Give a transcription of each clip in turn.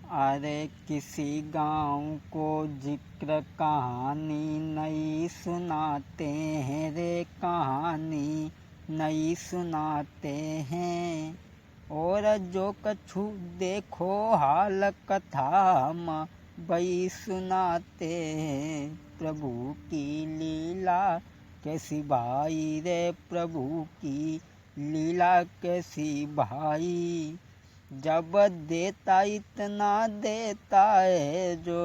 अरे किसी गांव को जिक्र कहानी नई सुनाते हैं रे, कहानी नई सुनाते हैं। और जो कछु देखो हाल कथा हम वही सुनाते हैं। प्रभु की लीला कैसी भाई रे, प्रभु की लीला कैसी भाई। जब देता इतना देता है जो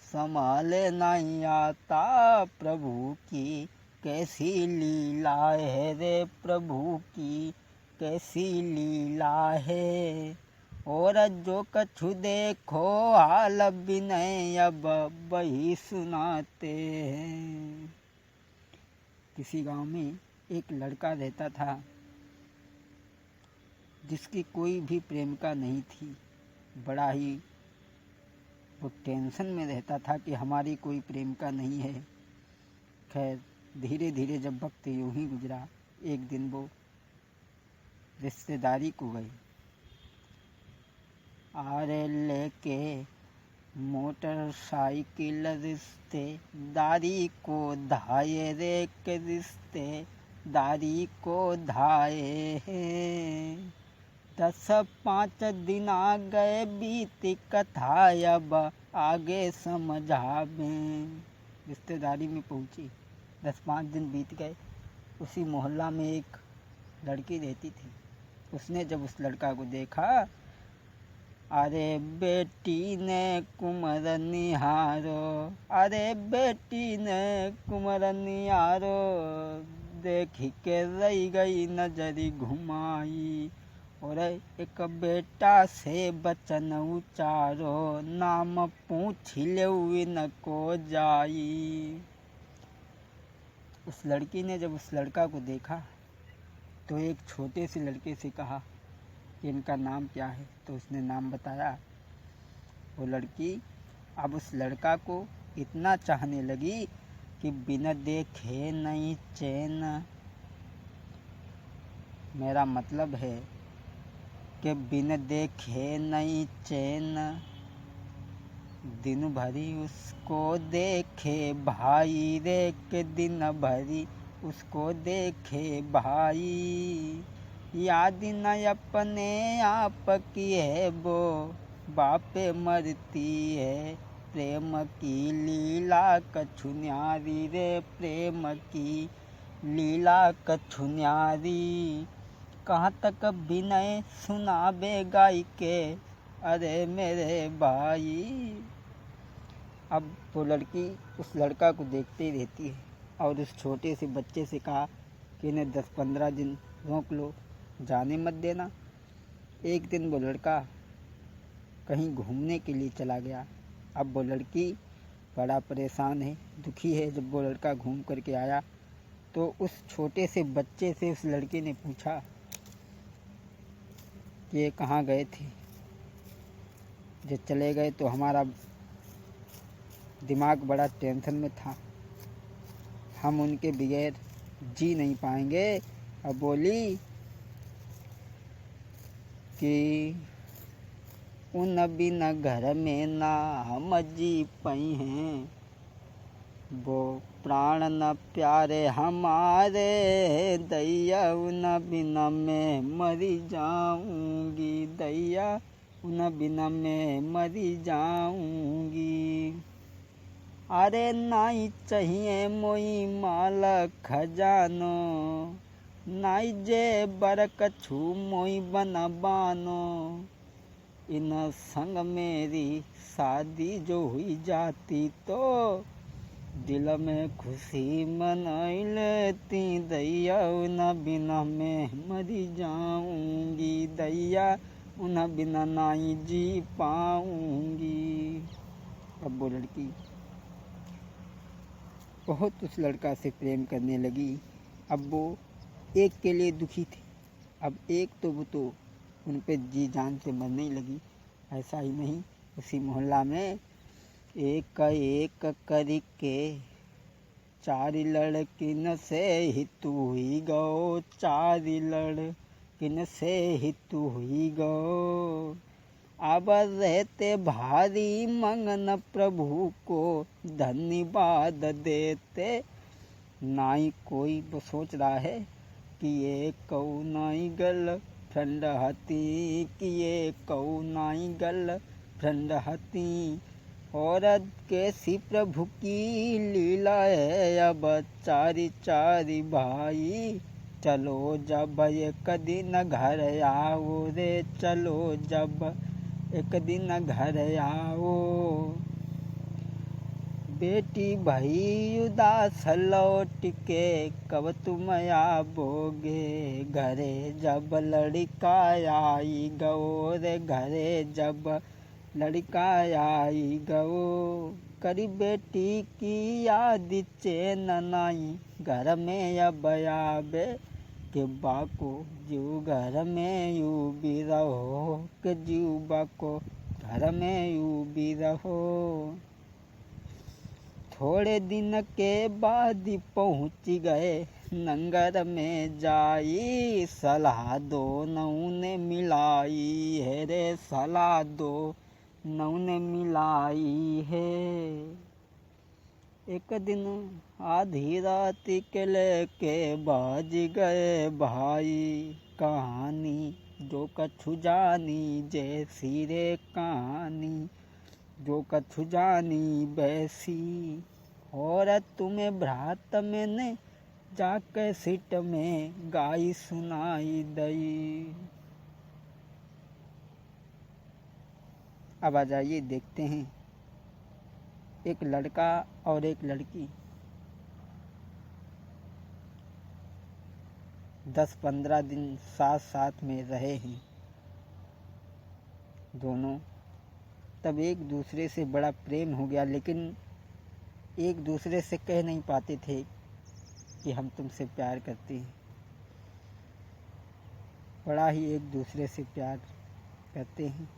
संभाले नहीं आता। प्रभु की कैसी लीला है रे, प्रभु की कैसी लीला है। और जो कछु देखो हाल विनय अब वही सुनाते हैं। किसी गांव में एक लड़का रहता था जिसकी कोई भी प्रेमिका नहीं थी। बड़ा ही वो टेंशन में रहता था कि हमारी कोई प्रेमिका नहीं है। खैर धीरे धीरे जब वक्त यूं ही गुजरा, एक दिन वो रिश्तेदारी को गई। आरे लेके मोटरसाइकिल रिश्तेदारी को धाये रे, के रिश्तेदारी को धाये हैं। 10-5 दिन आ गए बीती कथा अब आगे समझावें। रिश्तेदारी में पहुंची, 10-5 दिन बीत गए। उसी मोहल्ला में एक लड़की रहती थी। उसने जब उस लड़का को देखा, अरे बेटी ने कुमर निहारो, अरे बेटी ने कुमर निहारो, देख के रही गई नजरी घुमाई। और एक बेटा से बचन उचारो, नाम पूछ ले न को जाई। उस लड़की ने जब उस लड़का को देखा तो एक छोटे से लड़के से कहा कि इनका नाम क्या है। तो उसने नाम बताया। वो लड़की अब उस लड़का को इतना चाहने लगी कि बिना देखे नहीं चैन। मेरा मतलब है कि बिन देखे नहीं चैन, दिन भरी उसको देखे भाई रे, के दिन भरी उसको देखे भाई। याद न अपने आप की है वो बापे मरती है। प्रेम की लीला कछु न्यारी रे, प्रेम की लीला कछु न्यारी। कहाँ तक विनय सुनाबे गाई के, अरे मेरे भाई। अब वो लड़की उस लड़का को देखते ही रहती है और उस छोटे से बच्चे से कहा कि इन्हें 10-15 दिन रोक लो, जाने मत देना। एक दिन वो लड़का कहीं घूमने के लिए चला गया। अब वो लड़की बड़ा परेशान है, दुखी है। जब वो लड़का घूम करके आया तो उस छोटे से बच्चे से उस लड़के ने पूछा कि ये कहाँ गए थे। जब चले गए तो हमारा दिमाग बड़ा टेंशन में था, हम उनके बगैर जी नहीं पाएंगे। अब बोली कि उन बिना घर में ना हम जी पाई हैं, वो प्राण न प्यारे हमारे, दैया उन बिना मैं मरी जाऊंगी, दैया उन बिना मैं मरी जाऊंगी। अरे नाई चाहिए मोई माल खजानो, नाई जे बरक छू मोई बना बानो। इन संग मेरी शादी जो हुई जाती तो दिल में खुशी मनाई लेती, दैया उन बिना मैं मरी जाऊंगी, दैया उन बिना नहीं जी पाऊंगी। अब वो लड़की बहुत उस लड़का से प्रेम करने लगी। अब वो एक के लिए दुखी थी, अब एक तो वो तो उन पे जी जान से मरने लगी। ऐसा ही नहीं, उसी मोहल्ला में एक एक करके 4 लड़किन से हितु हुई गो, 4 लड़किन से हितु हुई गो। बराबर रहते भारी मंगन प्रभु को धन्यवाद देते। नाई कोई वो सोच रहा है कि ये कऊ नाई गल फ्रेंड हती, कि ये कऊ नाई गल फ्रेंड हती। औरत कैसी प्रभु की लीला है, अब चारी चारी भाई। चलो जब एक दिन घर आओ रे, चलो जब एक दिन घर आओ। बेटी भई उदास लौट के कब तुम आओगे, घरे जब लड़का आई गो रे, घरे जब लड़का आई गो। करी बेटी की याद चैन नाई, घर में अब आवे के बाको जीव घर में यू भी रहो, के जीव बाको घर में यू भी रहो। थोड़े दिन के बाद पहुँच गए नंगर में जाई, सलाह दो नौने मिलाई है रे, सलाह दो नौने मिलाई है। एक दिन आधी रात के लेके बाज गए भाई, कहानी जो कछु जानी जैसी रे कहानी, जो कछु जानी वैसी। और तुम्हें भ्रात मैंने जाके सीट में गाई सुनाई दई। अब आ जाइए देखते हैं एक लड़का और एक लड़की 10-15 दिन साथ साथ में रहे हैं दोनों। तब एक दूसरे से बड़ा प्रेम हो गया, लेकिन एक दूसरे से कह नहीं पाते थे कि हम तुमसे प्यार करते हैं। बड़ा ही एक दूसरे से प्यार करते हैं।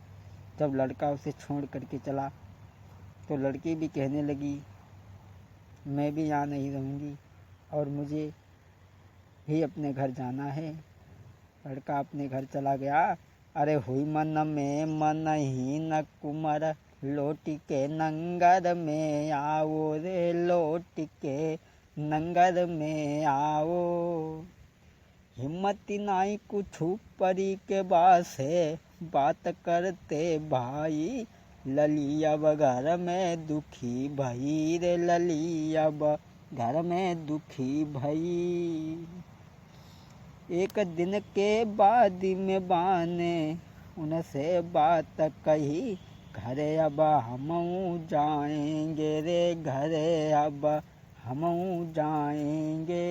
जब लड़का उसे छोड़ करके चला तो लड़की भी कहने लगी मैं भी यहाँ नहीं रहूँगी और मुझे भी अपने घर जाना है। लड़का अपने घर चला गया। अरे हुई मन में मन ही न कुमर, लौट के नंगर में आओ रे, लौट के नंगर में आओ। हिम्मत नाई कुछ परी के बास है, बात करते भाई। लली अब घर में दुखी भई रे, लली अब घर में दुखी भई। एक दिन के बाद में बाने उनसे बात कही, घरे अब हमऊ जाएंगे रे, घरे अब हमऊ जाएंगे।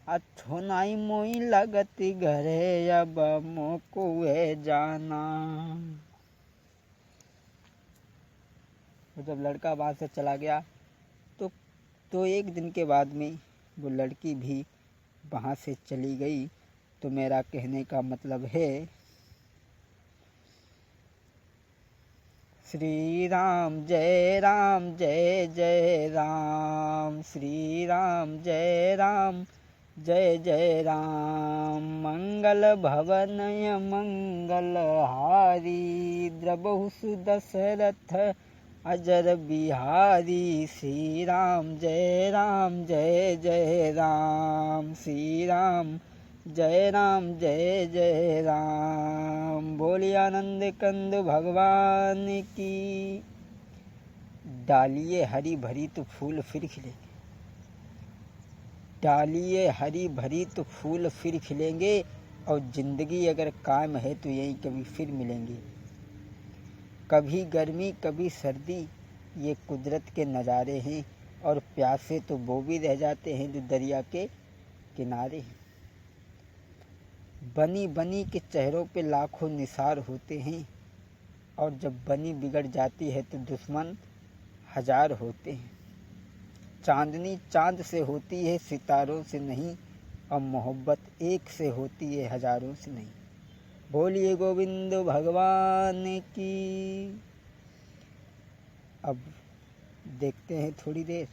अच्छो नाई मोई लगती घरे अब मोकुए जाना। जब लड़का वहाँ से चला गया तो एक दिन के बाद में वो लड़की भी वहाँ से चली गई। तो मेरा कहने का मतलब है श्री राम जय जय राम, श्री राम जय जय राम। मंगल भवनय मंगल हारी, द्रबहु सुदशरथ अजर बिहारी। श्री राम जय जय राम, श्री राम जय जय राम। बोलिए आनंद कंद भगवान की। डालिए हरी भरी तो फूल फिर खिलेंगे, डालिए हरी भरी तो फूल फिर खिलेंगे। और ज़िंदगी अगर कायम है तो यही कभी फिर मिलेंगे। कभी गर्मी कभी सर्दी, ये कुदरत के नज़ारे हैं। और प्यासे तो वो भी रह जाते हैं जो दरिया के किनारे हैं। बनी बनी के चेहरों पे लाखों निसार होते हैं, और जब बनी बिगड़ जाती है तो दुश्मन हजार होते हैं। चांदनी चांद से होती है सितारों से नहीं, और मोहब्बत एक से होती है हजारों से नहीं। बोलिए गोविंद भगवान की। अब देखते हैं थोड़ी देर